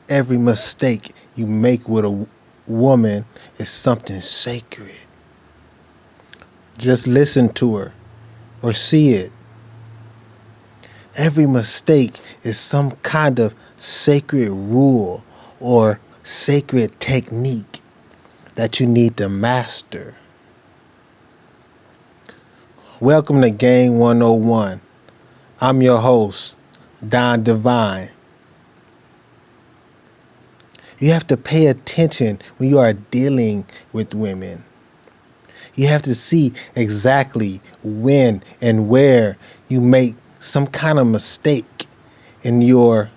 every mistake you make with a woman is something sacred. Just listen to her or see it. Every mistake is some kind of sacred rule or sacred technique that you need to master. Welcome to Game 101. I'm your host, Don Divine. You have to pay attention when you are dealing with women. You have to see exactly when and where you make some kind of mistake in your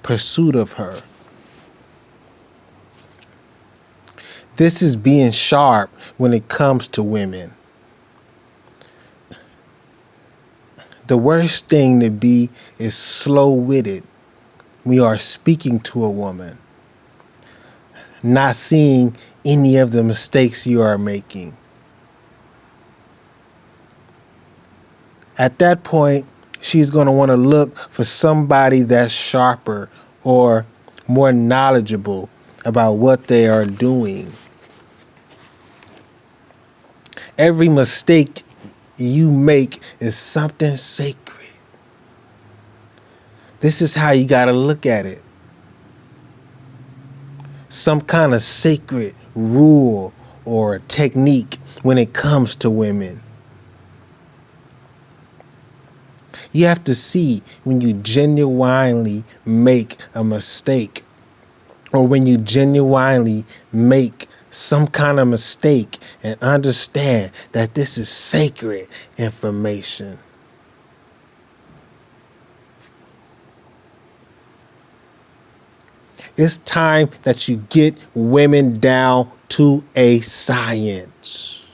pursuit of her. This is being sharp when it comes to women. The worst thing to be is slow-witted when you are speaking to a woman, not seeing any of the mistakes you are making. At that point, she's going to want to look for somebody that's sharper or more knowledgeable about what they are doing. Every mistake you make is something sacred. This is how you got to look at it. Some kind of sacred rule or technique when it comes to women. You have to see when you genuinely make a mistake or when you genuinely make some kind of mistake and understand that this is sacred information. It's time that you get women down to a science.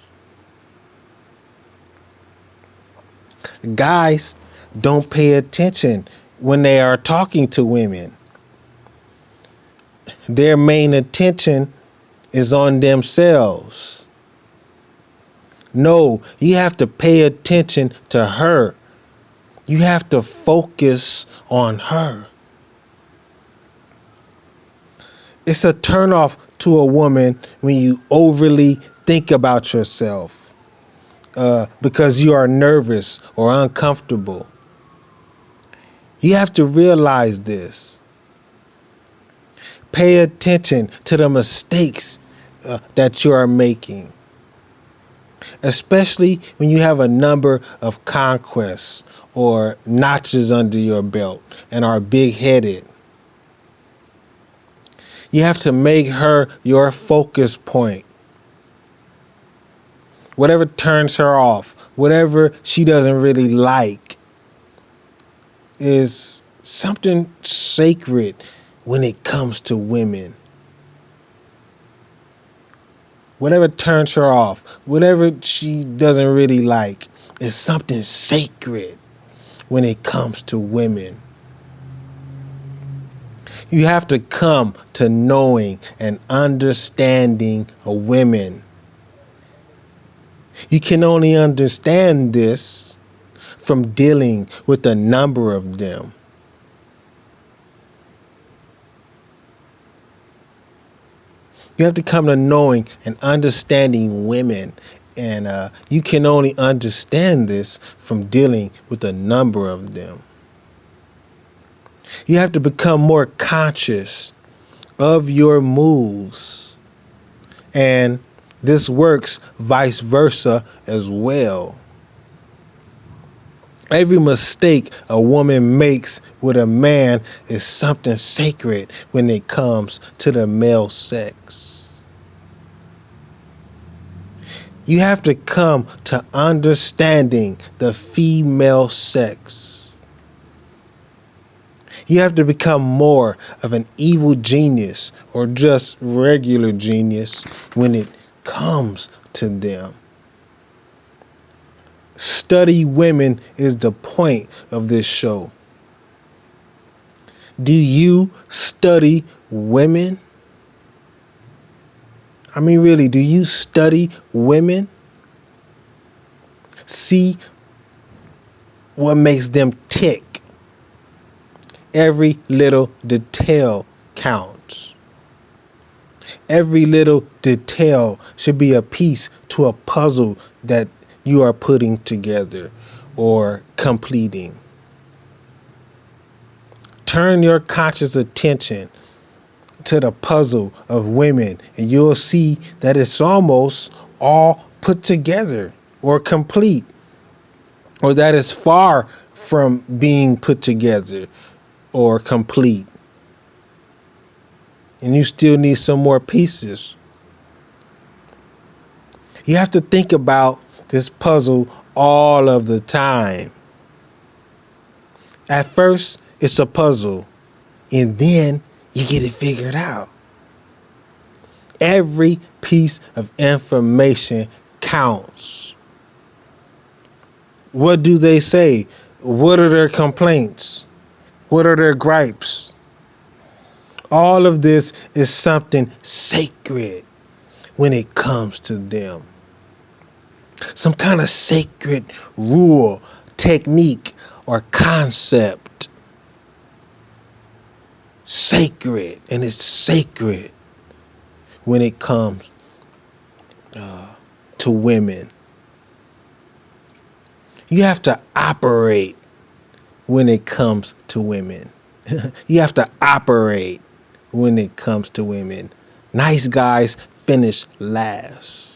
Guys don't pay attention when they are talking to women. Their main attention is on themselves. No, you have to pay attention to her. You have to focus on her. It's a turnoff to a woman when you overly think about yourself because you are nervous or uncomfortable. You have to realize this. Pay attention to the mistakes that you are making, especially when you have a number of conquests or notches under your belt and are big-headed. You have to make her your focus point. Whatever turns her off, whatever she doesn't really like, is something sacred when it comes to women. Whatever turns her off, whatever she doesn't really like, is something sacred when it comes to women. You have to come to knowing and understanding a woman. You can only understand this from dealing with a number of them. You have to come to knowing and understanding women, and you can only understand this from dealing with a number of them. You have to become more conscious of your moves, and this works vice versa as well. Every mistake a woman makes with a man is something sacred when it comes to the male sex. You have to come to understanding the female sex. You have to become more of an evil genius or just regular genius when it comes to them. Study women is the point of this show. Do you study women? I mean, really, do you study women? See what makes them tick. Every little detail counts. counts. Every little detail should be a piece to a puzzle that you are putting together or completing. Turn your conscious attention to the puzzle of women, and you'll see that it's almost all put together or complete, or that it's far from being put together or complete. And you still need some more pieces. You have to think about this puzzle all of the time. At first, it's a puzzle, and then you get it figured out. Every piece of information counts. What do they say? What are their complaints? What are their gripes? All of this is something sacred when it comes to them. Some kind of sacred rule, technique, or concept. Sacred, and it's sacred when it comes to women. You have to operate when it comes to women. You have to operate when it comes to women. Nice guys finish last.